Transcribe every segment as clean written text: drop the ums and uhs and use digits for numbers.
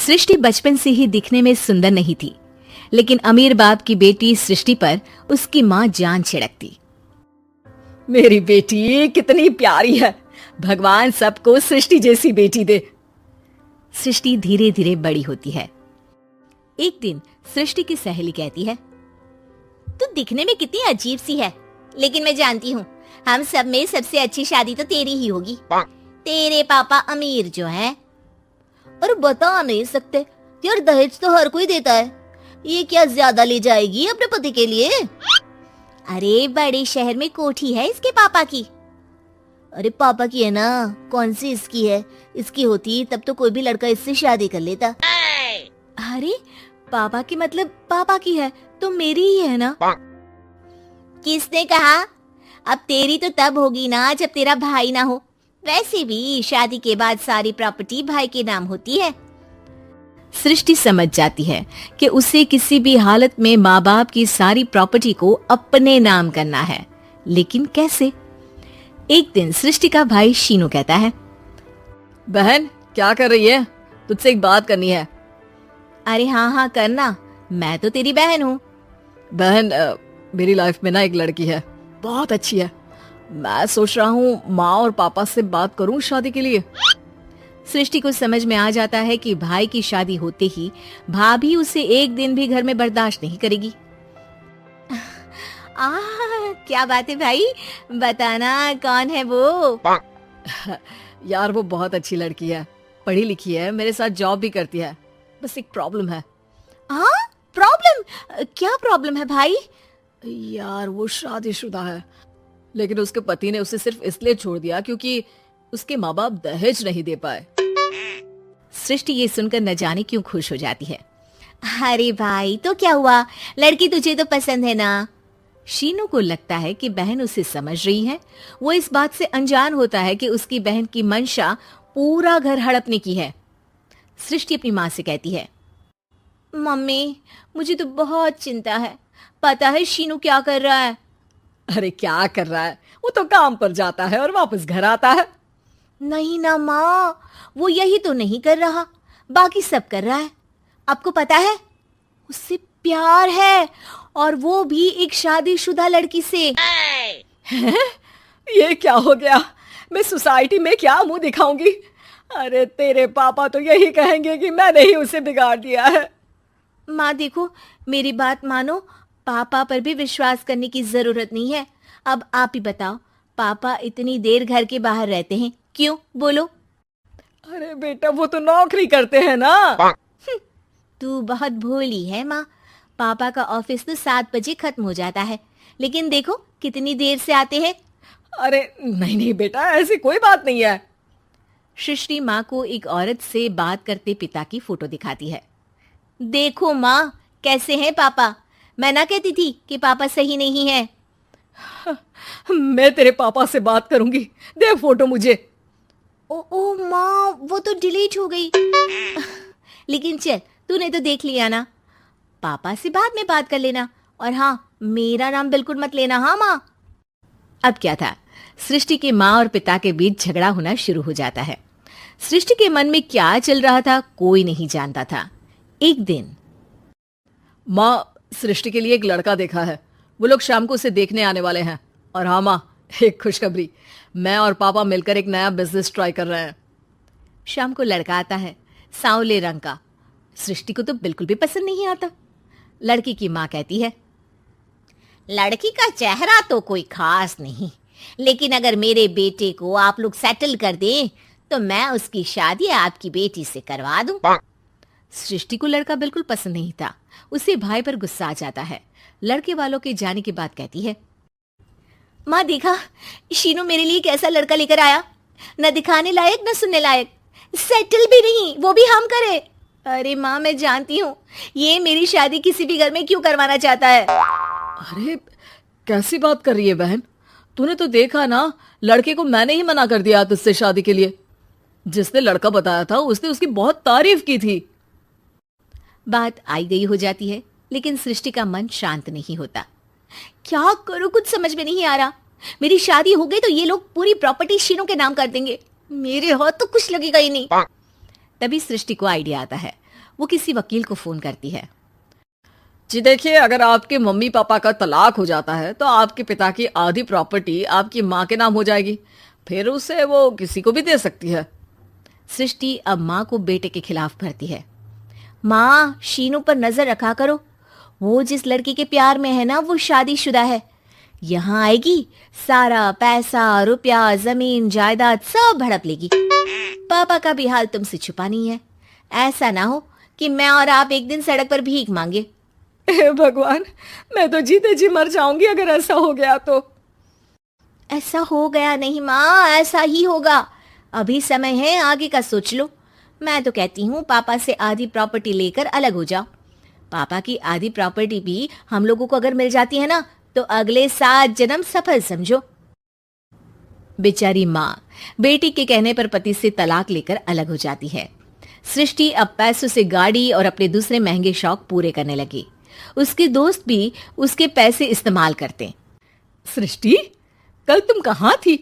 सृष्टि बचपन से ही दिखने में सुंदर नहीं थी, लेकिन अमीर बाप की बेटी सृष्टि पर उसकी माँ जान छिड़कती। मेरी बेटी कितनी प्यारी है, भगवान सबको सृष्टि जैसी बेटी दे। सृष्टि धीरे धीरे बड़ी होती है। एक दिन सृष्टि की सहेली कहती है, तू दिखने में कितनी अजीब सी है, लेकिन मैं जानती हूँ हम सब में सबसे अच्छी शादी तो तेरी ही होगी। तेरे पापा अमीर जो है। और बता नहीं सकते यार, दहेज तो हर कोई देता है, ये क्या ज्यादा ले जाएगी अपने पति के लिए? अरे बड़े शहर में कोठी है इसके पापा की। अरे पापा की है ना, कौन सी इसकी है? इसकी होती तब तो कोई भी लड़का इससे शादी कर लेता। अरे पापा की मतलब पापा की है तो मेरी ही है ना? किसने कहा? अब तेरी तो तब होगी ना जब तेरा भाई ना हो। वैसे भी शादी के बाद सारी प्रॉपर्टी भाई के नाम होती है। सृष्टि समझ जाती है कि उसे किसी भी हालत में माँ बाप की सारी प्रॉपर्टी को अपने नाम करना है, लेकिन कैसे? एक दिन सृष्टि का भाई शीनू कहता है, बहन क्या कर रही है? तुझसे एक बात करनी है। अरे हाँ करना, मैं तो तेरी बहन हूँ। बहन मेरी लाइफ में ना एक लड़की है, बहुत अच्छी है। मैं सोच रहा हूँ माँ और पापा से बात करूँ शादी के लिए। सृष्टि को समझ में आ जाता है कि भाई की शादी होते ही भाभी उसे एक दिन भी घर में बर्दाश्त नहीं करेगी। क्या बात है भाई, बताना कौन है वो? यार वो बहुत अच्छी लड़की है, पढ़ी लिखी है, मेरे साथ जॉब भी करती है। बस एक प्रॉब्लम है। प्रॉब्लम? क्या प्रॉब्लम है भाई? यार वो शादीशुदा है, लेकिन उसके पति ने उसे सिर्फ इसलिए छोड़ दिया क्योंकि उसके माँ बाप दहेज नहीं दे पाए। सृष्टि ये सुनकर न जाने क्यों खुश हो जाती है। अरे भाई तो क्या हुआ, लड़की तुझे तो पसंद है ना? शीनू को लगता है कि बहन उसे समझ रही है। वो इस बात से अनजान होता है कि उसकी बहन की मंशा पूरा घर हड़पने की है। सृष्टि अपनी माँ से कहती है, मम्मी मुझे तो बहुत चिंता है, पता है शीनू क्या कर रहा है? अरे क्या कर रहा है, वो तो काम पर जाता है और वापस घर आता है। नहीं ना माँ, वो यही तो नहीं कर रहा, बाकी सब कर रहा है। आपको पता है उससे प्यार है, और वो भी एक शादीशुदा लड़की से। ये क्या हो गया, मैं सोसाइटी में क्या मुंह दिखाऊंगी? अरे तेरे पापा तो यही कहेंगे कि मैंने ही उसे बिगाड़ दिया है। माँ देखो, मेरी बात मानो, पापा पर भी विश्वास करने की जरूरत नहीं है। अब आप ही बताओ, पापा इतनी देर घर के बाहर रहते हैं क्यों, बोलो? अरे बेटा वो तो नौकरी करते हैं ना। तू बहुत भोली है माँ, पापा का ऑफिस तो 7 बजे खत्म हो जाता है, लेकिन देखो कितनी देर से आते हैं। अरे नहीं बेटा, ऐसी कोई बात नहीं है। सृष्टि माँ को एक औरत से बात करते पिता की फोटो दिखाती है। देखो माँ कैसे हैं पापा, मैं ना कहती थी कि पापा सही नहीं है। मैं तेरे पापा से बात करूंगी, दे फोटो मुझे। ओ माँ वो तो डिलीट हो गई। लेकिन चल, तूने तो देख लिया ना, पापा से बाद में बात कर लेना, और हाँ मेरा नाम बिल्कुल मत लेना। हाँ माँ। अब क्या था, सृष्टि के माँ और पिता के बीच झगड़ा होना शुरू हो जाता है। सृष्टि के मन में क्या चल रहा था कोई नहीं जानता था। एक दिन, माँ सृष्टि के लिए एक लड़का देखा है, वो लोग शाम को उसे देखने आने वाले हैं। और हाँ माँ, एक खुशखबरी, मैं और पापा मिलकर एक नया बिजनेस ट्राई कर रहे हैं। शाम को लड़का आता है, सांवले रंग का। सृष्टि को तो बिल्कुल भी पसंद नहीं आता। लड़की की माँ कहती है, लड़की का चेहरा तो कोई खास नहीं, लेकिन अगर मेरे बेटे को आप लोग सेटल कर दें तो मैं उसकी शादी आपकी बेटी से करवा दूं। सृष्टि को लड़का बिल्कुल पसंद नहीं था। उसे भाई पर गुस्सा आ जाता है। लड़के वालों के जाने के बाद कहती है, माँ देखा शीनू मेरे लिए कैसा लड़का लेकर आया, न दिखाने लायक न सुनने लायक, सेटल भी नहीं, वो भी हम करे। अरे माँ मैं जानती हूँ ये मेरी शादी किसी भी घर में क्यों करवाना चाहता है। अरे कैसी बात कर रही है बहन, तूने तो देखा ना, लड़के को मैंने ही मना कर दिया तुझसे शादी के लिए। जिसने लड़का बताया था उसने उसकी बहुत तारीफ की थी। बात आई गई हो जाती है, लेकिन सृष्टि का मन शांत नहीं होता। क्या करूं, कुछ समझ में नहीं आ रहा। मेरी शादी हो गई तो ये लोग पूरी प्रॉपर्टी शीनू के नाम कर देंगे, मेरे हाथ तो कुछ लगेगा ही नहीं। तभी सृष्टि को आइडिया आता है। वो किसी वकील को फोन करती है। जी देखिए, अगर आपके मम्मी पापा का तलाक हो जाता है तो आपके पिता की आधी प्रॉपर्टी आपकी माँ के नाम हो जाएगी, फिर उसे वो किसी को भी दे सकती है। सृष्टि अब माँ को बेटे के खिलाफ भरती है। माँ, शीनू पर नजर रखा करो, वो जिस लड़की के प्यार में है ना वो शादीशुदा है। यहाँ आएगी, सारा पैसा, रुपया, जमीन, जायदाद सब हड़प लेगी। पापा का भी हाल तुमसे छुपा नहीं है। ऐसा ना हो कि मैं और आप एक दिन सड़क पर भीख मांगे। हे भगवान, मैं तो जीते जी मर जाऊंगी अगर ऐसा हो गया तो। ऐसा हो गया नहीं माँ, ऐसा ही होगा। अभी समय है, आगे का सोच लो। मैं तो कहती हूँ पापा से आधी प्रॉपर्टी लेकर अलग हो जाओ। पापा की आधी प्रॉपर्टी भी हम लोगों को अगर मिल जाती है ना तो अगले 7 जन्म सफल समझो। बेचारी माँ बेटी के कहने पर पति से तलाक लेकर अलग हो जाती है। सृष्टि अब पैसों से गाड़ी और अपने दूसरे महंगे शौक पूरे करने लगी। उसके दोस्त भी उसके पैसे इस्तेमाल करते। सृष्टि, कल तुम कहाँ थी?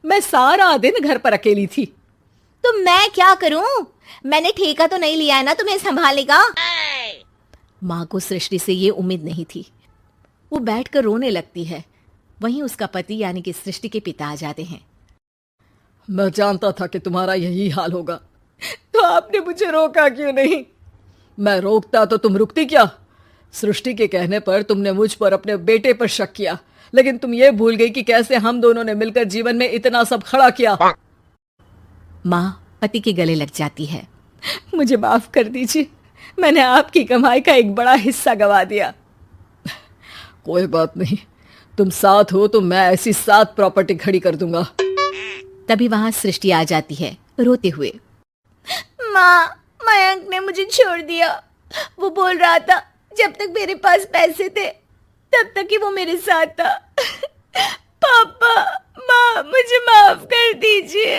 मैं सारा दिन घर पर अकेली थी। तो मैं क्या करूं? मैंने ठेका तो नहीं लिया है ना तुम्हें संभालने का। माँ को सृष्टि से ये उम्मीद नहीं थी। वो बैठकर रोने लगती है। वहीं उसका पति यानी कि सृष्टि के पिता आ जाते हैं। मैं जानता था कि तुम्हारा यही हाल होगा, तो आपने मुझे रोका क्यों नहीं? मैं रोकता तो तुम रुकती क्या? सृष्टि के कहने पर तुमने मुझ पर अपने बेटे पर शक किया, लेकिन तुम ये भूल गई कि कैसे हम दोनों ने मिलकर जीवन में इतना सब खड़ा किया। माँ पति के गले लग जाती है। मुझे माफ कर दीजिए, मैंने आपकी कमाई का एक बड़ा हिस्सा गवा दिया। कोई बात नहीं, तुम साथ हो तो मैं ऐसी 7 प्रॉपर्टी खड़ी कर दूंगा। तभी वहां सृष्टि आ जाती है रोते हुए। माँ, मयंक ने मुझे छोड़ दिया। वो बोल रहा था जब तक मेरे पास पैसे थे तब तक ही वो मेरे साथ था। पापा, माँ, मुझे माफ कर दीजिए।